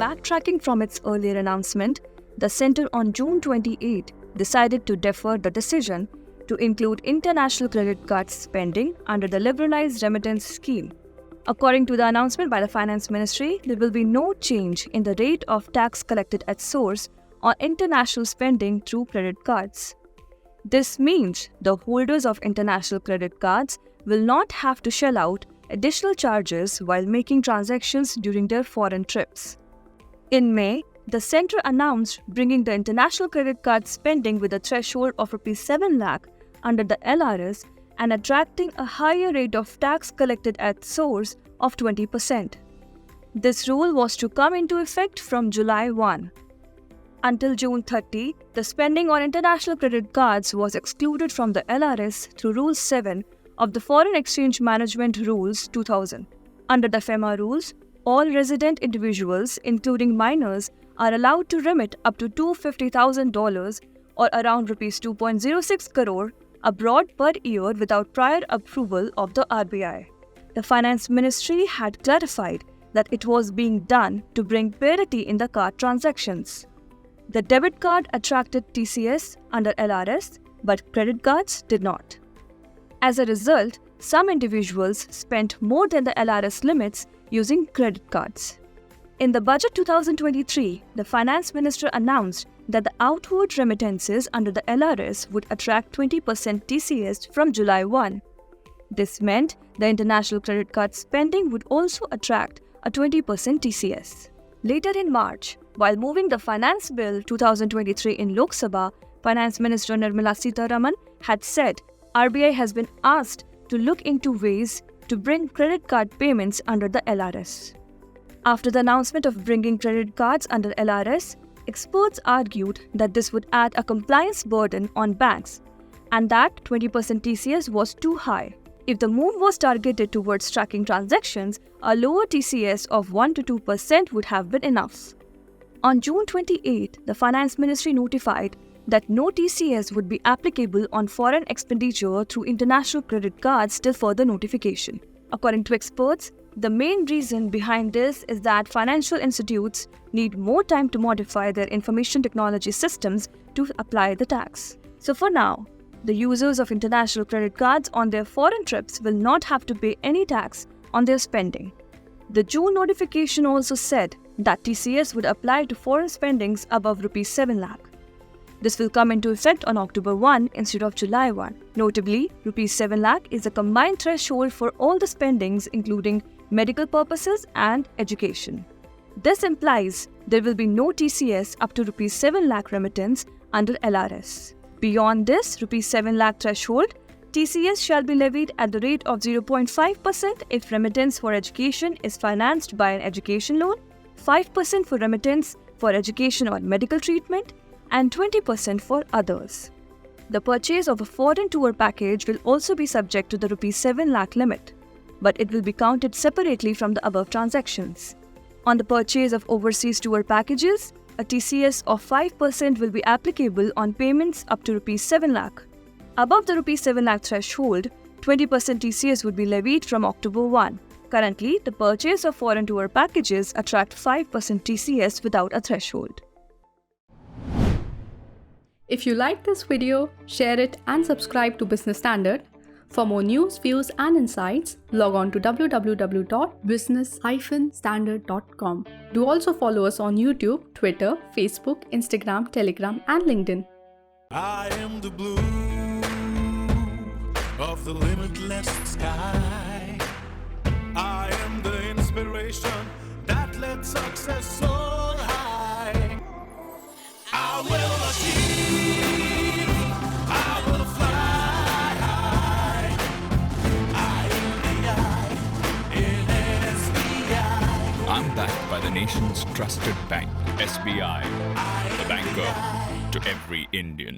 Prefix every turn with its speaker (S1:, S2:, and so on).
S1: backtracking from its earlier announcement, the center on June 28 decided to defer the decision to include international credit card spending under the liberalized remittance scheme. According to the announcement by the Finance Ministry, there will be no change in the rate of tax collected at source on international spending through credit cards. This means the holders of international credit cards will not have to shell out additional charges while making transactions during their foreign trips. In May, the centre announced bringing the international credit card spending with a threshold of ₹7 lakh under the LRS and attracting a higher rate of tax collected at source of 20%. This rule was to come into effect from July 1. Until June 30, the spending on international credit cards was excluded from the LRS through Rule 7 of the Foreign Exchange Management Rules 2000. Under the FEMA rules, all resident individuals, including minors, are allowed to remit up to $250,000 or around ₹2.06 crore abroad per year without prior approval of the RBI. The Finance Ministry had clarified that it was being done to bring parity in the card transactions. The debit card attracted TCS under LRS, but credit cards did not. As a result, some individuals spent more than the LRS limits using credit cards. In the Budget 2023, the Finance Minister announced that the outward remittances under the LRS would attract 20% TCS from July 1. This meant the international credit card spending would also attract a 20% TCS. Later in March, while moving the Finance Bill 2023 in Lok Sabha, Finance Minister Nirmala Sitharaman had said RBI has been asked to look into ways to bring credit card payments under the LRS. After the announcement of bringing credit cards under LRS, experts argued that this would add a compliance burden on banks and that 20% TCS was too high. If the move was targeted towards tracking transactions, a lower TCS of 1 to 2% would have been enough. On June 28, the Finance Ministry notified that no TCS would be applicable on foreign expenditure through international credit cards till further notification. According to experts, the main reason behind this is that financial institutes need more time to modify their information technology systems to apply the tax. So for now, the users of international credit cards on their foreign trips will not have to pay any tax on their spending. The June notification also said that TCS would apply to foreign spendings above ₹7 lakh. This will come into effect on October 1 instead of July 1. Notably, ₹7 lakh is a combined threshold for all the spendings including medical purposes and education. This implies there will be no TCS up to ₹7 lakh remittance under LRS. Beyond this ₹7 lakh threshold, TCS shall be levied at the rate of 0.5% if remittance for education is financed by an education loan, 5% for remittance for education or medical treatment, and 20% for others. The purchase of a foreign tour package will also be subject to the ₹7 lakh limit, but it will be counted separately from the above transactions. On the purchase of overseas tour packages, a TCS of 5% will be applicable on payments up to ₹7 lakh. Above the ₹7 lakh threshold, 20% TCS would be levied from October 1. Currently, the purchase of foreign tour packages attract 5% TCS without a threshold.
S2: If you like this video, share it and subscribe to Business Standard. For more news, views and insights, log on to www.business-standard.com. Do also follow us on YouTube, Twitter, Facebook, Instagram, Telegram and LinkedIn.
S3: I am the blue of the limitless sky. I am the inspiration that led success soar high. I will achieve, I will fly high. I am the I in SBI.
S4: I'm backed by the nation's trusted bank, SBI, the banker to every Indian.